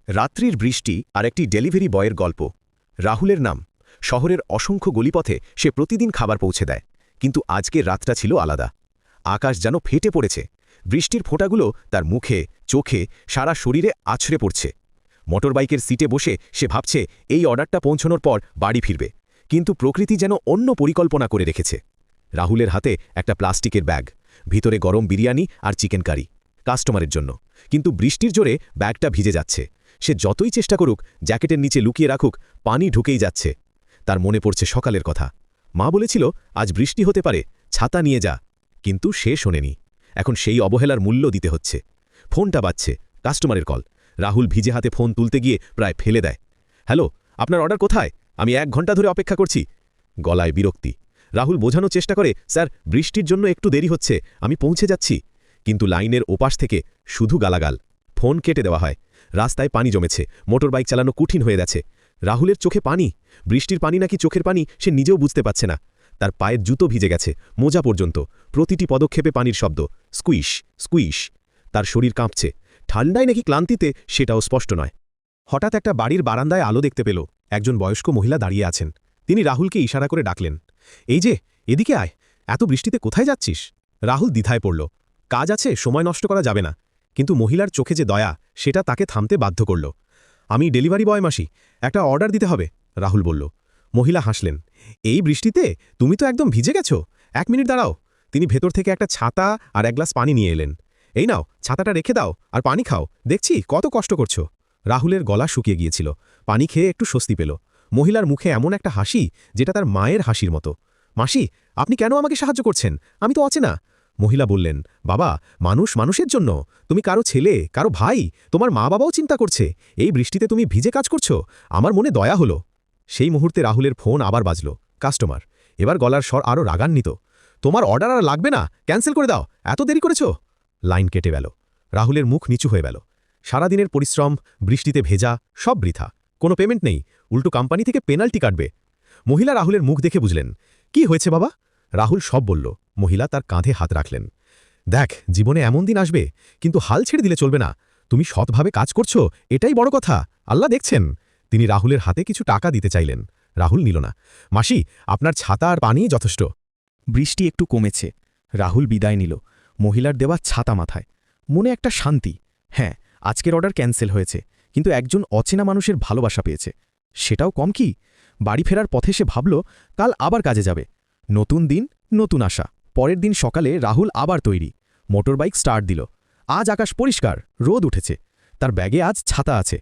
রাত্রির বৃষ্টি আর একটি ডেলিভারি বয়ের গল্প। রাহুলের নাম। শহরের অসংখ্য গলিপথে সে প্রতিদিন খাবার পৌঁছে দেয়, কিন্তু আজকের রাতটা ছিল আলাদা। আকাশ যেন ফেটে পড়েছে। বৃষ্টির ফোঁটাগুলো তার মুখে, চোখে, সারা শরীরে আছড়ে পড়ছে। মোটরবাইকের সিটে বসে সে ভাবছে এই অর্ডারটা পৌঁছানোর পর বাড়ি ফিরবে, কিন্তু প্রকৃতি যেন অন্য পরিকল্পনা করে রেখেছে। রাহুলের হাতে একটা প্লাস্টিকের ব্যাগ, ভিতরে গরম বিরিয়ানি আর চিকেন কারি, কাস্টমারের জন্য। কিন্তু বৃষ্টির জোরে ব্যাগটা ভিজে যাচ্ছে। সে যতই চেষ্টা করুক, জ্যাকেটের নিচে লুকিয়ে রাখুক, পানি ঢুকেই যাচ্ছে। তার মনে পড়ছে সকালের কথা। মা বলেছিল আজ বৃষ্টি হতে পারে, ছাতা নিয়ে যা। কিন্তু সে শোনেনি। এখন সেই অবহেলার মূল্য দিতে হচ্ছে। ফোনটা বাজছে, কাস্টমারের কল। রাহুল ভিজে হাতে ফোন তুলতে গিয়ে প্রায় ফেলে দেয়। হ্যালো, আপনার অর্ডার কোথায়? আমি 1 ঘন্টা ধরে অপেক্ষা করছি। গলায় বিরক্তি। রাহুল বোঝানোর চেষ্টা করে, স্যার বৃষ্টির জন্য একটু দেরি হচ্ছে, আমি পৌঁছে যাচ্ছি। কিন্তু লাইনের ওপাশ থেকে শুধু গালাগাল। ফোন কেটে দেওয়া হয়। রাস্তায় পানি জমেছে, মোটরবাইক চালানো কঠিন হয়ে যাচ্ছে। রাহুলের চোখে পানি। বৃষ্টির পানি নাকি চোখের পানি সে নিজেও বুঝতে পারছে না। তার পায়ের জুতো ভিজে গেছে, মোজা পর্যন্ত। প্রতিটি পদক্ষেপে পানির শব্দ, স্কুইশ স্কুইশ। তার শরীর কাঁপছে। ঠান্ডায় নাকি ক্লান্তিতে সেটাও স্পষ্ট নয়। হঠাৎ একটা বাড়ির বারান্দায় আলো দেখতে পেল। একজন বয়স্ক মহিলা দাঁড়িয়ে আছেন। তিনি রাহুলকে ইশারা করে ডাকলেন, এই যে, এদিকে আয়। এত বৃষ্টিতে কোথায় যাচ্ছিস? রাহুল দ্বিধায় পড়ল। কাজ আছে, সময় নষ্ট করা যাবে না। কিন্তু মহিলার চোখে যে দয়া, সেটা তাকে থামতে বাধ্য করল। আমি ডেলিভারি বয় মাসি, একটা অর্ডার দিতে হবে, রাহুল বলল। মহিলা হাসলেন। এই বৃষ্টিতে তুমি তো একদম ভিজে গেছো। 1 মিনিট দাঁড়াও। তিনি ভেতর থেকে একটা ছাতা আর 1 গ্লাস পানি নিয়ে এলেন। এই নাও, ছাতাটা রেখে দাও আর পানি খাও, দেখছি কত কষ্ট করছো। রাহুলের গলা শুকিয়ে গিয়েছিল। পানি খেয়ে একটু স্বস্তি পেল। মহিলার মুখে এমন একটা হাসি, যেটা তার মায়ের হাসির মতো। মাসি, আপনি কেন আমাকে সাহায্য করছেন? আমি তো অচেনা। মহিলা বললেন, বাবা, মানুষ মানুষের জন্য। তুমি কারো ছেলে, কারো ভাই, তোমার মা বাবাও চিন্তা করছে। এই বৃষ্টিতে তুমি ভিজে কাজ করছো, আমার মনে দয়া হলো। সেই মুহূর্তে রাহুলের ফোন আবার বাজল। কাস্টমার। এবার গলার স্বর আরও রাগান্বিত। তোমার অর্ডার আর লাগবে না, ক্যান্সেল করে দাও, এত দেরি করেছ। লাইন কেটে গেল। রাহুলের মুখ নিচু হয়ে গেল। সারাদিনের পরিশ্রম, বৃষ্টিতে ভেজা, সব বৃথা। কোনো পেমেন্ট নেই, উল্টো কোম্পানি থেকে পেনাল্টি কাটবে। মহিলা রাহুলের মুখ দেখে বুঝলেন। কি হয়েছে বাবা? রাহুল সব বলল। মহিলা তার কাঁধে হাত রাখলেন। দেখ, জীবনে এমন দিন আসবে, কিন্তু হাল ছেড়ে দিলে চলবে না। তুমি সৎভাবে কাজ করছো, এটাই বড় কথা। আল্লাহ দেখছেন। তিনি রাহুলের হাতে কিছু টাকা দিতে চাইলেন। রাহুল নিল না। মাসি, আপনার ছাতা আর পানি যথেষ্ট। বৃষ্টি একটু কমেছে। রাহুল বিদায় নিল, মহিলার দেওয়া ছাতা মাথায়। মনে একটা শান্তি। হ্যাঁ, আজকের অর্ডার ক্যান্সেল হয়েছে, কিন্তু একজন অচেনা মানুষের ভালোবাসা পেয়েছে। সেটাও কম কি? বাড়ি ফেরার পথে সে ভাবল, কাল আবার কাজে যাবে। নতুন দিন, নতুন আশা। পরের দিন সকালে রাহুল আবার তৈরি। মোটরবাইক স্টার্ট দিল। আজ আকাশ পরিষ্কার, রোদ উঠেছে। তার ব্যাগে আজ ছাতা আছে।